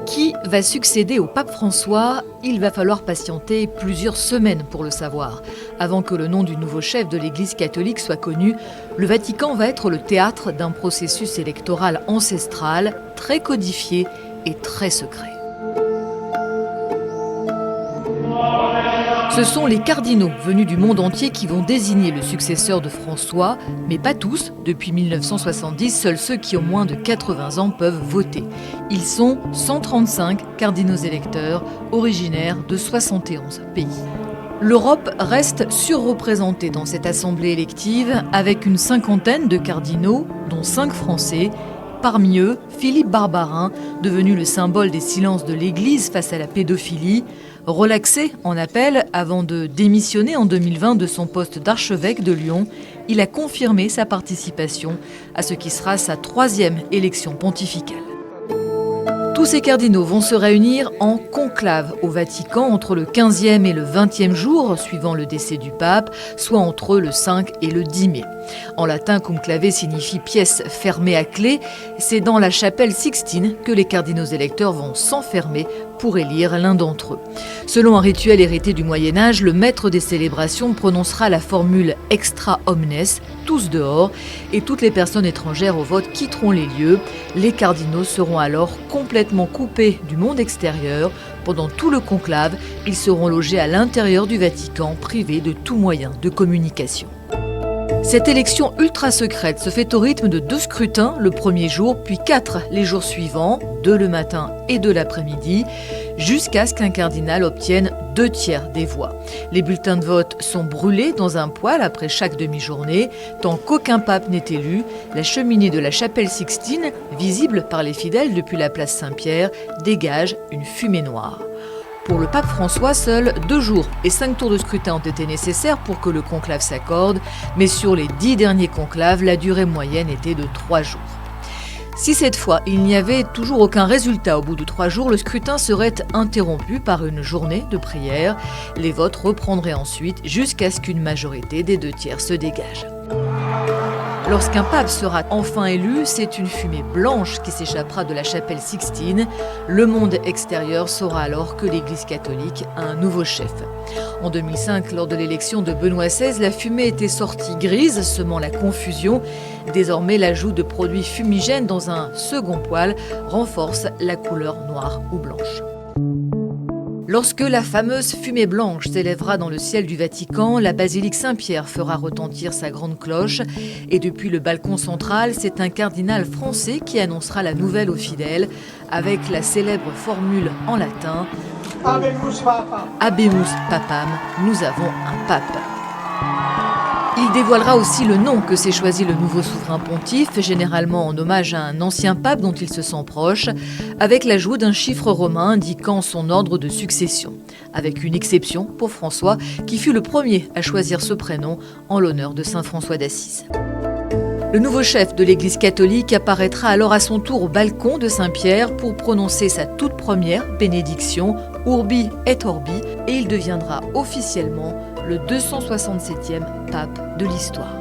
Qui va succéder au pape François? Il va falloir patienter plusieurs semaines pour le savoir. Avant que le nom du nouveau chef de l'Église catholique soit connu, le Vatican va être le théâtre d'un processus électoral ancestral, très codifié et très secret. Ce sont les cardinaux venus du monde entier qui vont désigner le successeur de François, mais pas tous. Depuis 1970, seuls ceux qui ont moins de 80 ans peuvent voter. Ils sont 135 cardinaux électeurs, originaires de 71 pays. L'Europe reste surreprésentée dans cette assemblée élective, avec une cinquantaine de cardinaux, dont 5 Français. Parmi eux, Philippe Barbarin, devenu le symbole des silences de l'Église face à la pédophilie. Relaxé en appel avant de démissionner en 2020 de son poste d'archevêque de Lyon, il a confirmé sa participation à ce qui sera sa 3e élection pontificale. Tous ces cardinaux vont se réunir en conclave au Vatican entre le 15e et le 20e jour, suivant le décès du pape, soit entre le 5 et le 10 mai. En latin, conclave signifie pièce fermée à clé. C'est dans la chapelle Sixtine que les cardinaux électeurs vont s'enfermer pour élire l'un d'entre eux. Selon un rituel hérité du Moyen-Âge, le maître des célébrations prononcera la formule « extra omnes », tous dehors, et toutes les personnes étrangères au vote quitteront les lieux. Les cardinaux seront alors complètement coupés du monde extérieur. Pendant tout le conclave, ils seront logés à l'intérieur du Vatican, privés de tout moyen de communication. Cette élection ultra secrète se fait au rythme de 2 scrutins le premier jour, puis 4 les jours suivants, 2 le matin et 2 l'après-midi, jusqu'à ce qu'un cardinal obtienne 2/3 des voix. Les bulletins de vote sont brûlés dans un poêle après chaque demi-journée. Tant qu'aucun pape n'est élu, la cheminée de la chapelle Sixtine, visible par les fidèles depuis la place Saint-Pierre, dégage une fumée noire. Pour le pape François, seuls 2 jours et 5 tours de scrutin ont été nécessaires pour que le conclave s'accorde, mais sur les 10 derniers conclaves, la durée moyenne était de 3 jours. Si cette fois, il n'y avait toujours aucun résultat au bout de 3 jours, le scrutin serait interrompu par une journée de prière. Les votes reprendraient ensuite jusqu'à ce qu'une majorité des 2/3 se dégage. Lorsqu'un pape sera enfin élu, c'est une fumée blanche qui s'échappera de la chapelle Sixtine. Le monde extérieur saura alors que l'Église catholique a un nouveau chef. En 2005, lors de l'élection de Benoît XVI, la fumée était sortie grise, semant la confusion. Désormais, l'ajout de produits fumigènes dans un second poêle renforce la couleur noire ou blanche. Lorsque la fameuse fumée blanche s'élèvera dans le ciel du Vatican, la basilique Saint-Pierre fera retentir sa grande cloche. Et depuis le balcon central, c'est un cardinal français qui annoncera la nouvelle aux fidèles avec la célèbre formule en latin « Habemus Papam, nous avons un pape ». Il dévoilera aussi le nom que s'est choisi le nouveau souverain pontife, généralement en hommage à un ancien pape dont il se sent proche, avec l'ajout d'un chiffre romain indiquant son ordre de succession, avec une exception pour François, qui fut le premier à choisir ce prénom en l'honneur de saint François d'Assise. Le nouveau chef de l'Église catholique apparaîtra alors à son tour au balcon de Saint-Pierre pour prononcer sa toute première bénédiction, Urbi et Orbi, et il deviendra officiellement le 267e pape de l'histoire.